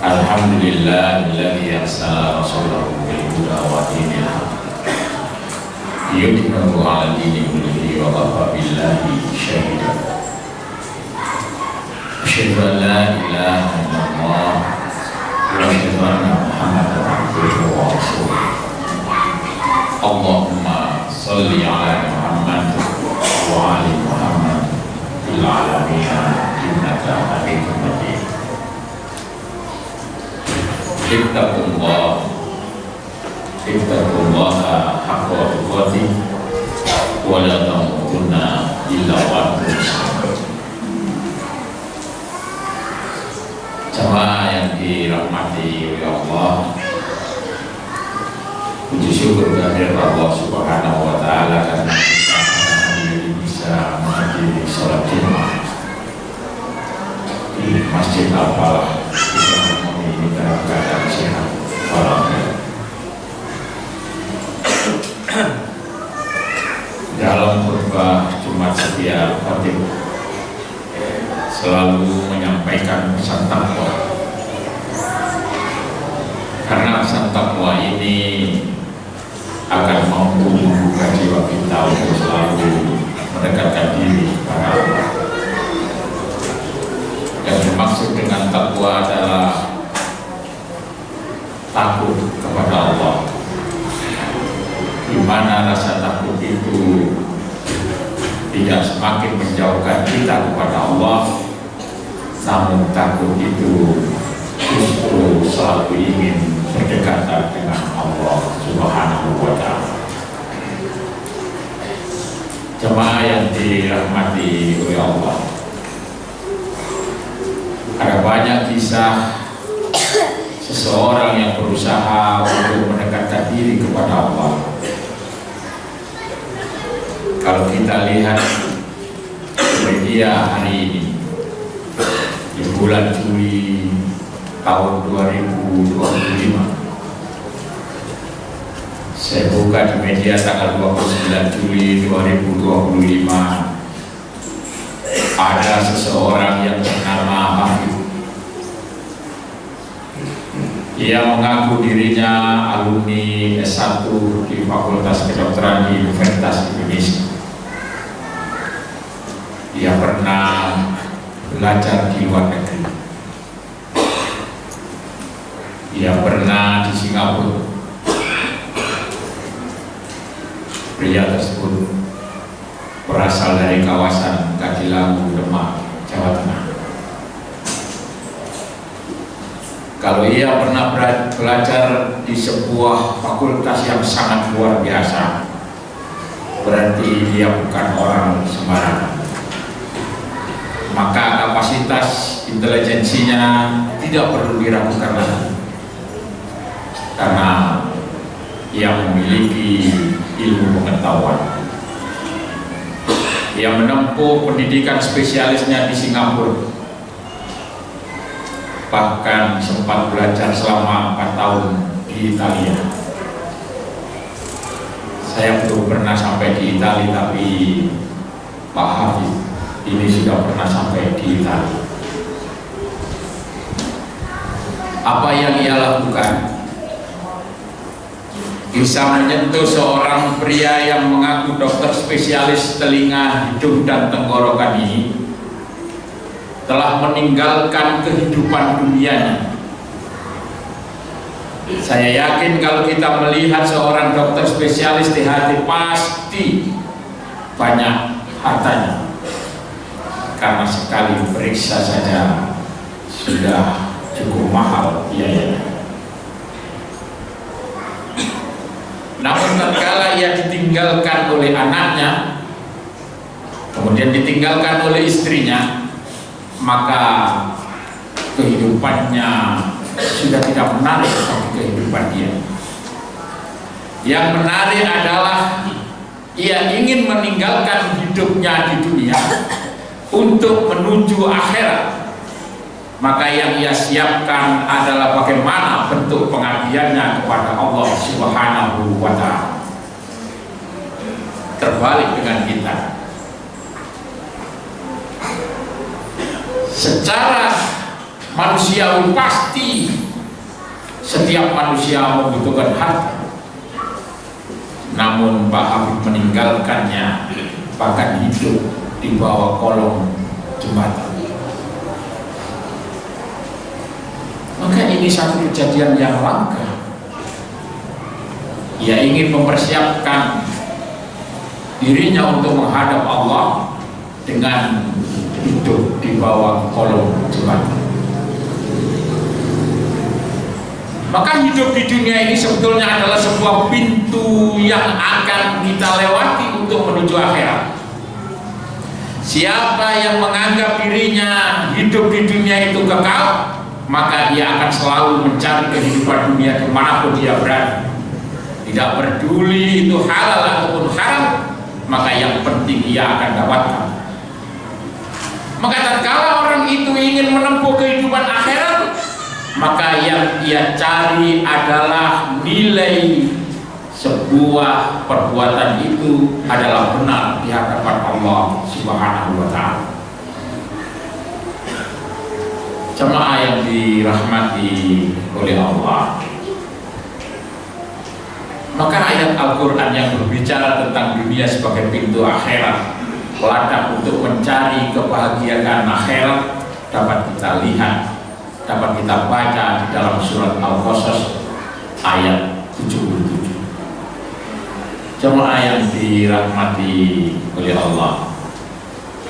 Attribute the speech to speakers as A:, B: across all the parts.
A: Alhamdulillahilladzi arsala rasulahu bil huda wa dinil haqq liyudhhirahu 'ala dini kullihi wa kafa billahi shahida. Asyhadu an la ilaha illallah wa asyhadu anna Muhammadan abduhu wa rasuluh. Allahumma shalli 'ala Muhammad wa ali Muhammad fil 'alamin innaka Hamidum Majid. Ittaqullaha haqqa tuqatih wa la tamutunna illa wa antum muslimun. Jamaah yang dirahmati oleh Allah, puji syukur kehadirat Allah Subhanahu wa taala karena kita hari ini bisa menghadiri salat Jumat di Masjid Al-Falah. Kita keadaan sehat walafiat. Dalam khutbah Jumat setiap khatib selalu menyampaikan pesan takwa, karena pesan takwa ini akan mampu membuka jiwa kita untuk selalu mendekatkan diri kepada Allah. Yang dimaksud dengan takwa adalah takut kepada Allah, di mana rasa takut itu tidak semakin menjauhkan kita kepada Allah, namun takut itu justru selalu ingin berdekatan dengan Allah Subhanahu wa ta'ala. Jemaah yang dirahmati oleh Allah, ada banyak kisah seseorang yang berusaha untuk mendekatkan diri kepada Allah. Kalau kita lihat media hari ini, di bulan Juli tahun 2025, saya buka di media tanggal 29 Juli 2025, ada seseorang yang bernama Hafid. Ia mengaku dirinya alumni S1 di Fakultas Kedokteran di Universitas Indonesia. Ia pernah belajar di luar negeri. Ia pernah di Singapura. Pria tersebut berasal dari kawasan Kadilangu, Demak, Jawa Tengah. Kalau ia pernah belajar di sebuah fakultas yang sangat luar biasa, berarti dia bukan orang sembarangan. Maka kapasitas intelijensinya tidak perlu diragukan lagi, karena ia memiliki ilmu pengetahuan. Ia menempuh pendidikan spesialisnya di Singapura, bahkan sempat belajar selama 4 tahun di Italia. Saya belum pernah sampai di Italia, tapi Pak Hafid ini sudah pernah sampai di Italia. Apa yang ia lakukan? Bisa menyentuh seorang pria yang mengaku dokter spesialis telinga, hidung, dan tenggorokan ini telah meninggalkan kehidupan dunianya. Saya yakin kalau kita melihat seorang dokter spesialis di hati, pasti banyak hartanya, karena sekali periksa saja sudah cukup mahal biayanya. Namun tatkala ia ditinggalkan oleh anaknya, kemudian ditinggalkan oleh istrinya, maka kehidupannya sudah tidak menarik bagi kehidupan dia. Yang menarik adalah ia ingin meninggalkan hidupnya di dunia untuk menuju akhirat. Maka yang ia siapkan adalah bagaimana bentuk pengabdiannya kepada Allah Subhanahu wa ta'ala. Terbalik dengan kita. Secara manusiawi pasti setiap manusia membutuhkan harta. Namun Pak Habib meninggalkannya, bahkan hidup di bawah kolong jembatan. Maka ini satu kejadian yang langka. Ia ingin mempersiapkan dirinya untuk menghadap Allah dengan hidup di bawah kolong jembatan. Maka hidup di dunia ini sebetulnya adalah sebuah pintu yang akan kita lewati untuk menuju akhirat. Siapa yang menganggap dirinya hidup di dunia itu kekal, maka ia akan selalu mencari kehidupan dunia dimanapun dia berada. Tidak peduli itu halal ataupun haram, maka yang penting ia akan dapatkan. Maka tatkala orang itu ingin menempuh kehidupan akhirat, maka yang ia cari adalah nilai sebuah perbuatan itu adalah benar di hadapan Allah Subhanahu wa ta'ala. Jemaah yang dirahmati oleh Allah, maka ayat Al-Quran yang berbicara tentang dunia sebagai pintu akhirat, ladang untuk mencari kebahagiaan akhirat, dapat kita lihat, dapat kita baca di dalam surat Al-Qasas ayat 77. Jemaah yang dirahmati oleh Allah,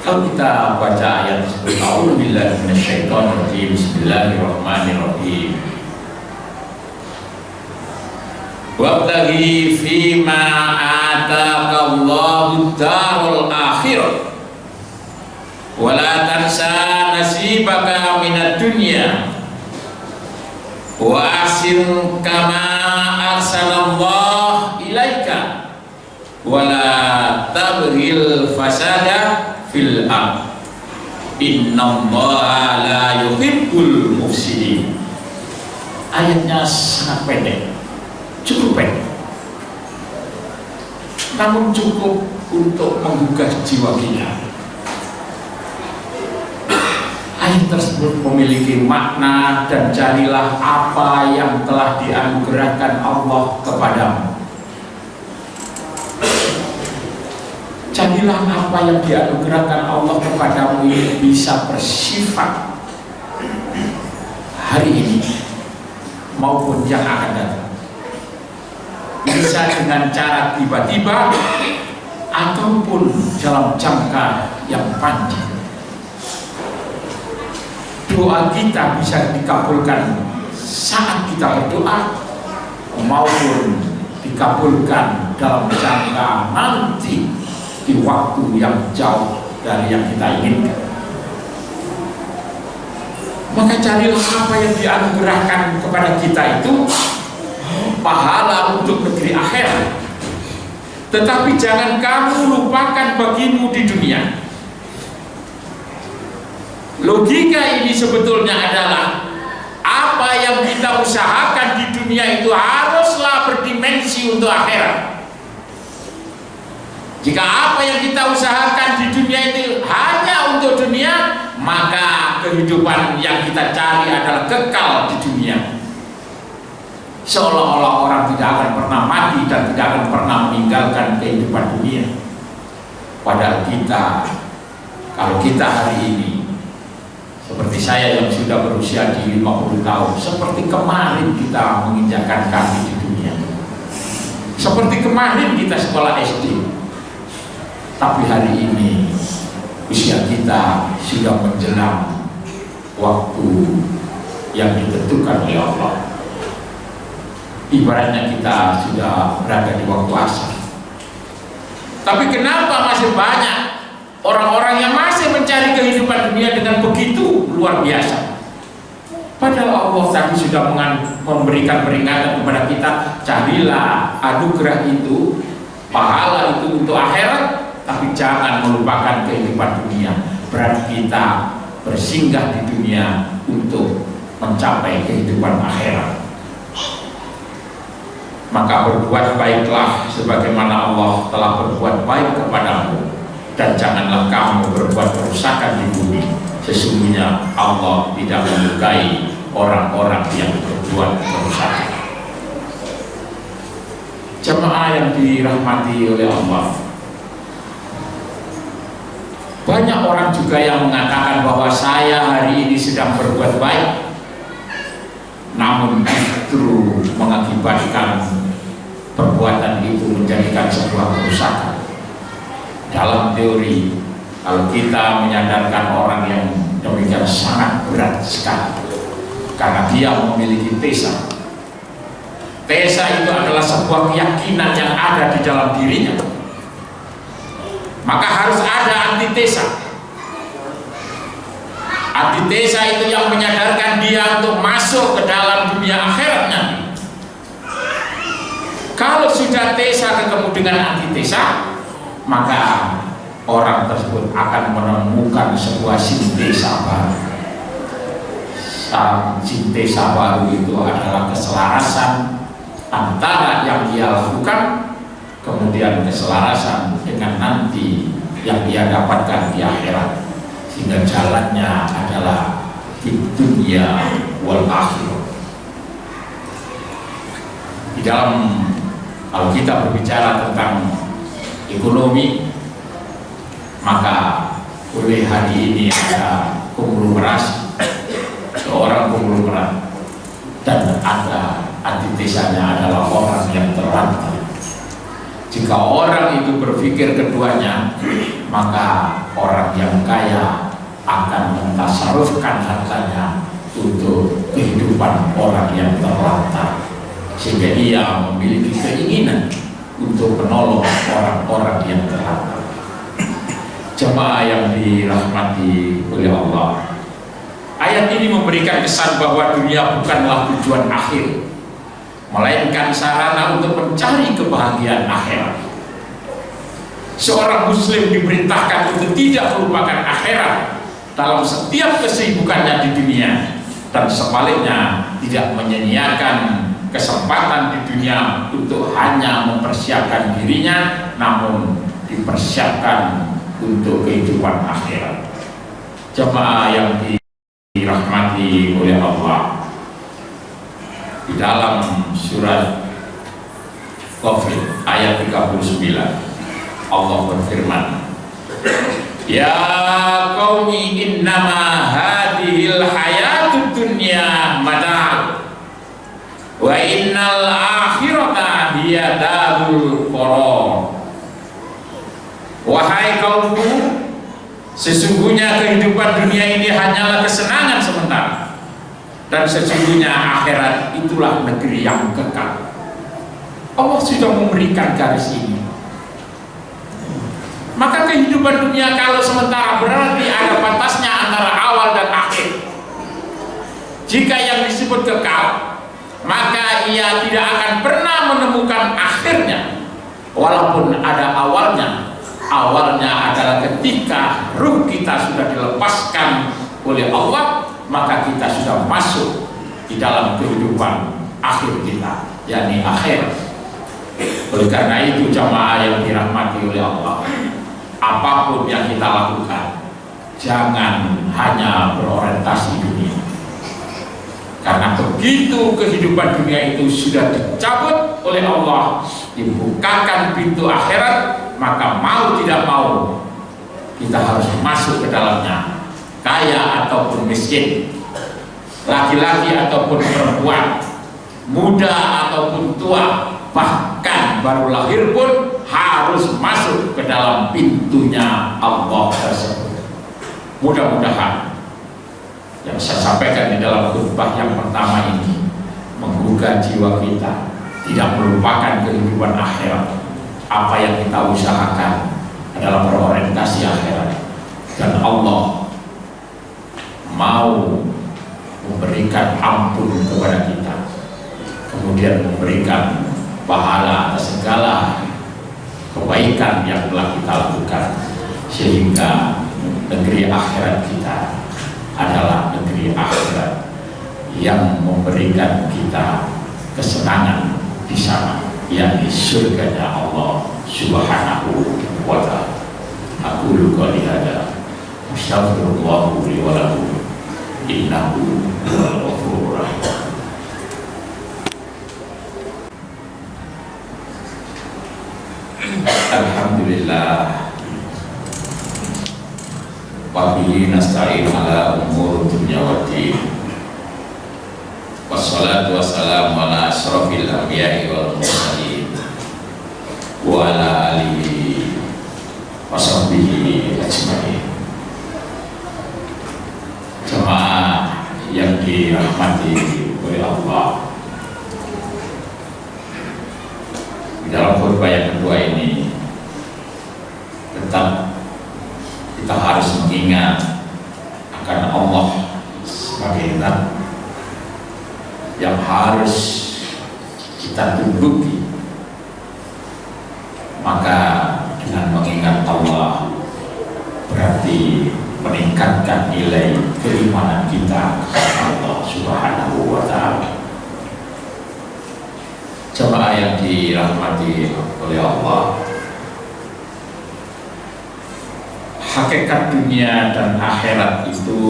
A: kalau kita baca ayat tersebut, a'udzubillahi minasyaitonirrajim, bismillahirrahmanirrahim. Wabtaghi fima ataqallahu darul akhirah wala tansa nasibaka minad dunya wa ahsin kama ahsanallahu ilaika wala tabghil fasada fil ard innallaha la yuhibbul mufsidin. Ayatnya sangat pendek, cukup pendek, namun cukup untuk menggugah jiwa kita. Ayat tersebut memiliki makna, dan carilah apa yang telah dianugerahkan Allah kepadamu. Carilah apa yang dianugerahkan Allah kepadamu ini bisa bersifat hari ini maupun yang akan datang. Bisa dengan cara tiba-tiba ataupun dalam jangka yang panjang. Doa kita bisa dikabulkan saat kita berdoa maupun dikabulkan dalam jangka nanti di waktu yang jauh dari yang kita inginkan. Maka carilah apa yang dianugerahkan kepada kita itu pahala untuk negeri akhirat. Tetapi jangan kamu lupakan bagimu di dunia. Logika ini sebetulnya adalah apa yang kita usahakan di dunia itu haruslah berdimensi untuk akhirat. Jika apa yang kita usahakan di dunia itu hanya untuk dunia, maka kehidupan yang kita cari adalah kekal di dunia. Seolah-olah orang tidak akan pernah mati dan tidak akan pernah meninggalkan kehidupan dunia. Padahal kita, kalau kita hari ini seperti saya yang sudah berusia di 50 tahun, seperti kemarin kita menginjakkan kaki di dunia, seperti kemarin kita sekolah SD, tapi hari ini usia kita sudah menjelang waktu yang ditentukan oleh Allah. Ibaratnya kita sudah berada di waktu asar. Tapi kenapa masih banyak orang-orang yang masih mencari kehidupan dunia dengan begitu luar biasa? Padahal Allah tadi sudah memberikan peringatan kepada kita, carilah anugerah itu, pahala itu untuk akhirat, tapi jangan melupakan kehidupan dunia. Berarti kita bersinggah di dunia untuk mencapai kehidupan akhirat. Maka berbuat baiklah sebagaimana Allah telah berbuat baik kepadamu, dan janganlah kamu berbuat kerusakan di bumi Sesungguhnya Allah tidak menyukai orang-orang yang berbuat kerusakan. Jemaah yang dirahmati oleh Allah, banyak orang juga yang mengatakan bahwa saya hari ini sedang berbuat baik, namun justru mengakibatkan perbuatan itu menjadikan sebuah kerusakan. Dalam teori, kalau kita menyadarkan orang yang demikian sangat berat sekali, karena dia memiliki tesa. Tesa itu adalah sebuah keyakinan yang ada di dalam dirinya. Maka harus ada antitesa. Antitesa itu yang menyadarkan dia untuk masuk ke dalam dunia akhirat nanti. Kalau sudah tesa ketemu dengan antitesa, maka orang tersebut akan menemukan sebuah sintesa baru. Sintesa baru itu adalah keselarasan antara yang dia lakukan, kemudian keselarasan dengan nanti yang dia dapatkan di akhirat, sehingga jalannya adalah di dunia wal akhirah. Di dalam, kalau kita berbicara tentang ekonomi, maka oleh hari ini ada konglomerasi, seorang konglomerat, dan ada antitesanya adalah orang yang terlantar. Jika orang itu berpikir keduanya, maka orang yang kaya akan mentasarufkan hartanya untuk kehidupan orang yang terlantar, sehingga ia memiliki keinginan untuk menolong orang-orang yang terlantar. Jemaah yang dirahmati oleh Allah, ayat ini memberikan kesan bahwa dunia bukanlah tujuan akhir, melainkan sarana untuk mencari kebahagiaan akhirat. Seorang muslim diperintahkan untuk tidak melupakan akhirat dalam setiap kesibukannya di dunia, dan sebaliknya tidak menyia-nyiakan kesempatan di dunia untuk hanya mempersiapkan dirinya, namun dipersiapkan untuk kehidupan akhirat. Jemaah yang dirahmati oleh Allah, di dalam surat Ghafir ayat 39 Allah berfirman, ya qaumi innama hadhil hayatud dunya mata' wa innal akhirata hiya darul qarar. Wahai kaumku, sesungguhnya kehidupan dunia ini hanyalah kesenangan sementara, dan sesungguhnya akhirat itulah negeri yang kekal. Allah sudah memberikan garis ini. Maka kehidupan dunia kalau sementara berarti ada batasnya antara awal dan akhir. Jika yang disebut kekal, maka ia tidak akan pernah menemukan akhirnya, walaupun ada awalnya. Awalnya adalah ketika ruh kita sudah dilepaskan oleh Allah, maka kita sudah masuk di dalam kehidupan akhir kita, yakni akhir. Oleh karena itu jamaah yang dirahmati oleh Allah, apapun yang kita lakukan, jangan hanya berorientasi dunia. Karena begitu kehidupan dunia itu sudah dicabut oleh Allah, dibukakan pintu akhirat, maka mau tidak mau kita harus masuk ke dalamnya, kaya ataupun miskin, laki-laki ataupun perempuan, muda ataupun tua, bahkan baru lahir pun harus masuk ke dalam pintunya Allah tersebut. Mudah-mudahan yang saya sampaikan di dalam khutbah yang pertama ini menggugah jiwa kita, tidak melupakan kehidupan akhirat. Apa yang kita usahakan adalah berorientasi akhirat, dan Allah mau memberikan ampun kepada kita, kemudian memberikan pahala atas segala kebaikan yang telah kita lakukan, sehingga negeri akhirat kita adalah negeri akhirat yang memberikan kita kesenangan di sana, yakni surganya Allah Subhanahu wa ta'ala. Aku qouli hadza Astaghfirullah li wa lakum innahu huwal ghafurur rahim. Alhamdulillah wa bihi nasta'in ala umur dunya waddin. Wassalatu wassalamu ala asrofil anbiya'i wal mursalin wa ala alihi wa sahbihi ajma'in. Jemaah yang dirahmati oleh Allah, di dalam khutbah yang kedua ini tetap kita harus mengingat akan Allah sebagai zat yang harus kita tunduki. Maka dengan mengingat Allah berarti meningkatkan nilai keimanan kita kepada Allah Subhanahu wa ta'ala. Jemaah yang dirahmati oleh Allah, hakikat dunia dan akhirat itu,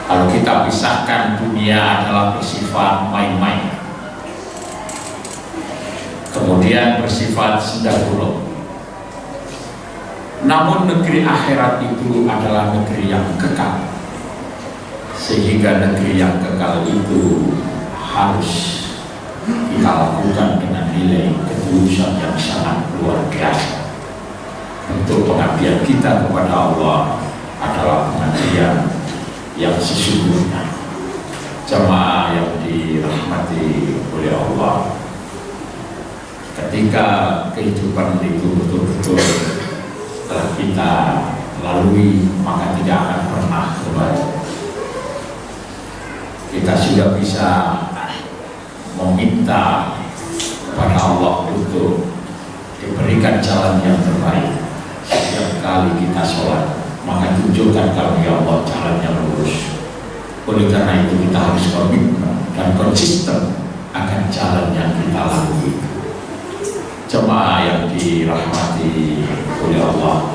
A: kalau kita pisahkan, dunia adalah bersifat main-main, kemudian bersifat senda gurau. Namun negeri akhirat itu adalah negeri yang kekal, sehingga negeri yang kekal itu harus kita lakukan dengan nilai ketulusan yang sangat luar biasa. Untuk pengabdian kita kepada Allah adalah pengabdian yang sesungguhnya. Jemaah yang dirahmati oleh Allah, ketika kehidupan itu betul-betul telah kita lalui, maka tidak akan pernah kembali. Kita sudah bisa meminta kepada Allah untuk diberikan jalan yang terbaik. Setiap kali kita sholat, maka tunjukkan kami ya Allah jalan yang lurus. Oleh karena itu kita harus komitmen dan konsisten akan jalan yang kita lalui. Jemaah yang dirahmati oleh Allah,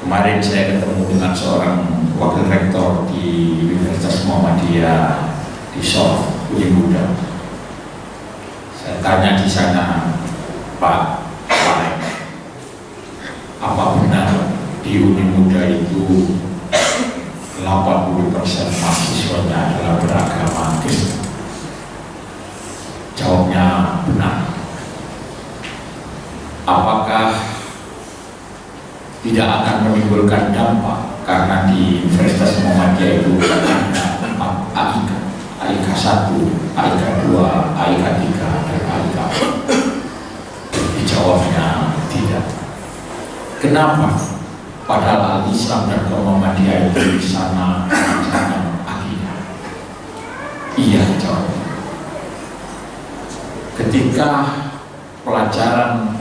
A: kemarin saya ketemu dengan seorang wakil rektor di Universitas Muhammadiyah di Solo, Uni Muda. Saya tanya di sana, Pak, apa benar di Uni Muda itu 80% mahasiswanya adalah beragama Kristen? Jawabnya benar. Apakah tidak akan menimbulkan dampak karena di Universitas Muhammadiyah itu ada 4 AIK, AIK 1, AIK 2, AIK 3, dan AIK 4? Dijawabnya tidak. Kenapa? Padahal Al-Islam dan Muhammadiyah itu di sana mengajarkan akidah. Iya, jawabnya. Ketika pelajaran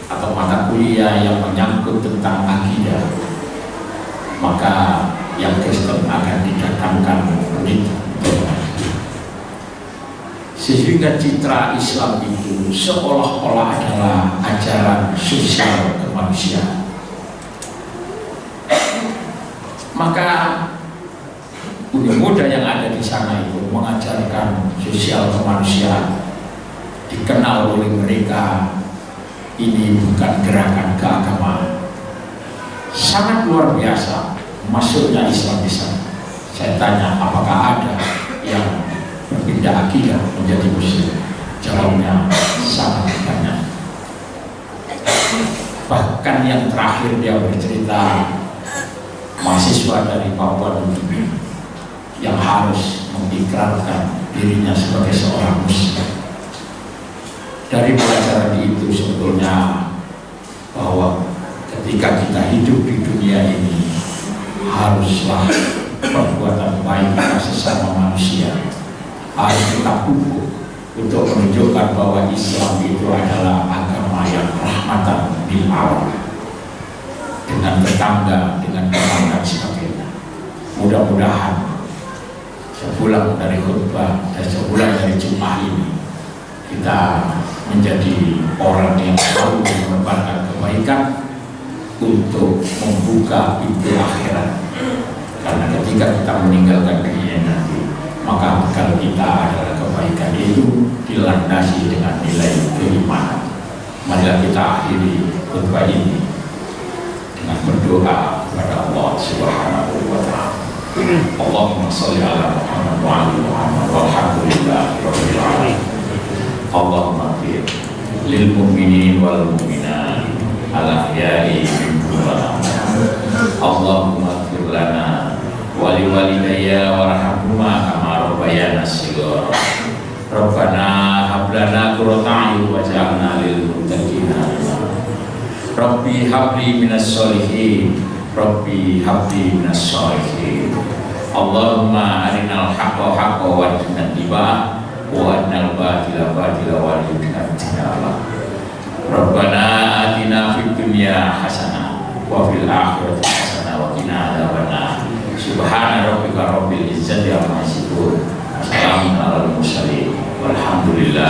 A: atau mata kuliah yang menyangkut tentang akidah, maka yang Kristen akan didatangkan pendeta. Sehingga citra Islam itu seolah-olah adalah ajaran sosial kemanusiaan. Maka Uni Muda yang ada di sana itu mengajarkan sosial kemanusiaan. Dikenal oleh mereka ini bukan gerakan keagamaan. Sangat luar biasa masuknya Islam di sana. Saya tanya, apakah ada yang berpindah akidah menjadi Muslim? Jawabnya sangat banyak. Bahkan yang terakhir dia bercerita, mahasiswa dari Papua Nugini yang harus mengikrarkan dirinya sebagai seorang Muslim. Dari pelajaran itu sebetulnya bahwa ketika kita hidup di dunia ini, haruslah perbuatan baik kita sesama manusia harus kita pupuk untuk menunjukkan bahwa Islam itu adalah agama yang rahmatan bil alamin, dengan tetangga, dengan teman dan sebagainya. Mudah-mudahan sepulang dari khutbah dan sepulang dari Jumat ini, kita menjadi orang yang selalu menebarkan kebaikan, untuk membuka pintu akhirat. Karena ketika kita meninggalkan dunia nanti, maka bekal kita adalah kebaikan, itu dilandasi dengan nilai keimanan. Marilah kita akhiri khutbah ini dengan berdoa kepada Allah Subhanahu wa Ta'ala. Allahumma sholli ala Muhammad wa ali Muhammad walhamdulillahi rabbil alamin. Allahumma fir lil mu'minin wal mu'minat al ahya'i minhum wal amwat. Allahumma fir lana wa li walidayya warhamhuma kama rabbayana shighara. Rabbana hab lana qurrata a'yun waj'alna lil muttaqina imama. Rabbi habli minas sholihin, Rabbi habli minas sholihin. Allahumma arinal haqqa haqqa warzuqna ittiba'ah wa arinal batila batila warzuqna ijtinabah. Rabbana atina fid dunya hasanah wa fil akhirati hasanah wa qina adzabannar. Subhana rabbika rabbil izzati amma yasifun. Wassalamun alal mursalin walhamdulillah.